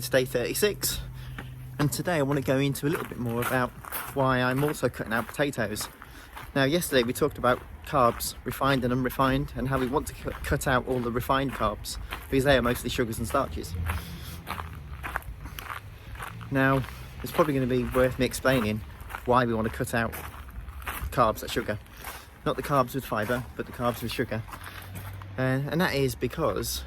It's day 36, and today I want to go into a little bit more about why I'm also cutting out potatoes. Now, yesterday we talked about carbs, refined and unrefined, and how we want to cut out all the refined carbs because they are mostly sugars and starches. Now, it's probably going to be worth me explaining why we want to cut out carbs, that sugar. Not the carbs with fibre, but the carbs with sugar. And that is because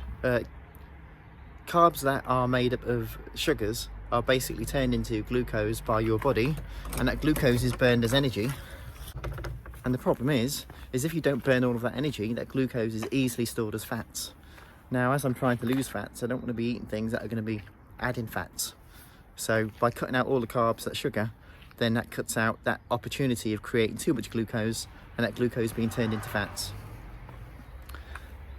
carbs that are made up of sugars are basically turned into glucose by your body, and that glucose is burned as energy. And the problem is if you don't burn all of that energy, that glucose is easily stored as fats. Now, as I'm trying to lose fats, I don't want to be eating things that are going to be adding fats. So by cutting out all the carbs, that sugar, then that cuts out that opportunity of creating too much glucose and that glucose being turned into fats.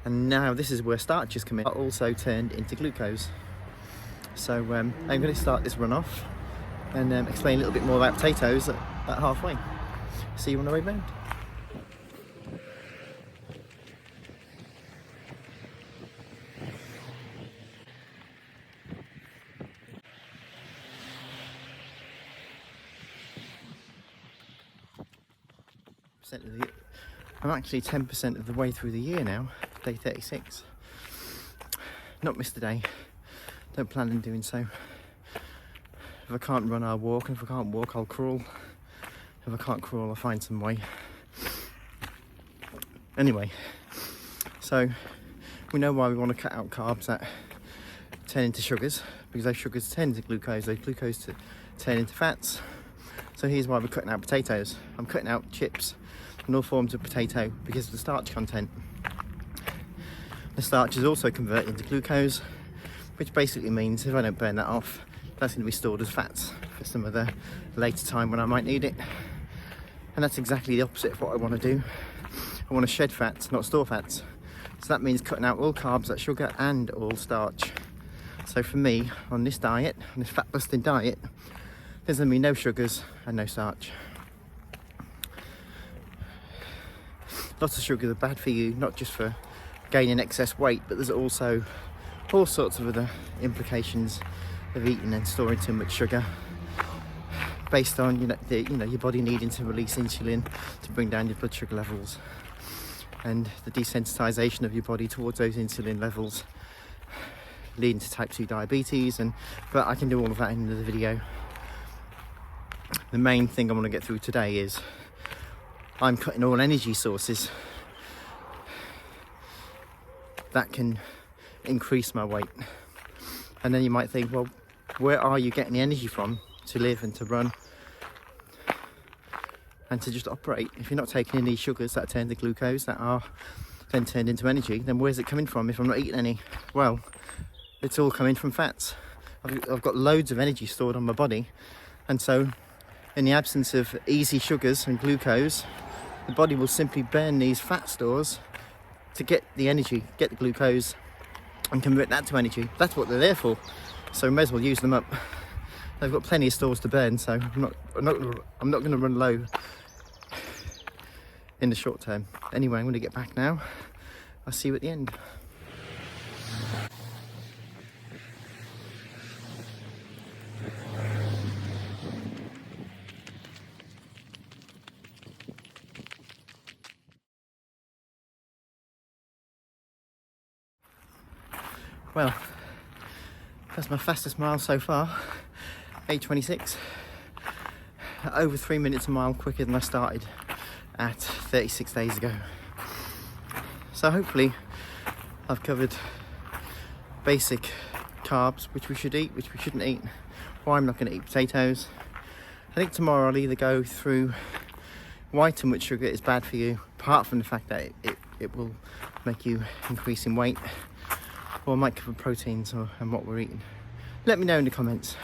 And now this is where starches come in, are also turned into glucose. So I'm going to start this run off and explain a little bit more about potatoes at halfway. See you on the way round. I'm actually 10% of the way through the year now, day 36. Not missed a day, don't plan on doing so. If I can't run, I'll walk, and if I can't walk, I'll crawl. If I can't crawl, I'll find some way. Anyway, so we know why we want to cut out carbs that turn into sugars, because those sugars turn into glucose, those glucose turn into fats. So here's why we're cutting out potatoes. I'm cutting out chips and all forms of potato because of the starch content. The starch is also converted into glucose, which basically means if I don't burn that off, that's going to be stored as fats for some other later time when I might need it. And that's exactly the opposite of what I want to do. I want to shed fats, not store fats. So that means cutting out all carbs, that sugar, and all starch. So for me, on this diet, on this fat busting diet, there's going to be no sugars and no starch. Lots of sugars are bad for you, not just for gaining excess weight, but there's also all sorts of other implications of eating and storing too much sugar, based on your body needing to release insulin to bring down your blood sugar levels, and the desensitization of your body towards those insulin levels, leading to type 2 diabetes. But I can do all of that in another video. The main thing I want to get through today is I'm cutting all energy sources that can increase my weight. And then you might think, well, where are you getting the energy from to live and to run and to just operate? If you're not taking in these sugars that turn to glucose that are then turned into energy, then where's it coming from if I'm not eating any? Well, it's all coming from fats. I've got loads of energy stored on my body, and so in the absence of easy sugars and glucose, the body will simply burn these fat stores to get the energy, get the glucose, and convert that to energy. That's what they're there for. So we may as well use them up. They've got plenty of stores to burn, so I'm not going to run low in the short term. Anyway, I'm going to get back now. I'll see you at the end. Well, that's my fastest mile so far, 8:26. Over 3 minutes a mile quicker than I started at 36 days ago. So hopefully I've covered basic carbs, which we should eat, which we shouldn't eat, why I'm not going to eat potatoes. I think tomorrow I'll either go through why too much sugar is bad for you, apart from the fact that it will make you increase in weight, or I might cover proteins and what we're eating. Let me know in the comments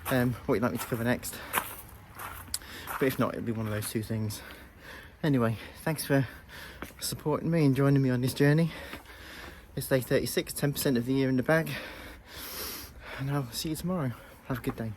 what you'd like me to cover next. But if not, it'll be one of those two things. Anyway, thanks for supporting me and joining me on this journey. It's day 36, 10% of the year in the bag. And I'll see you tomorrow. Have a good day.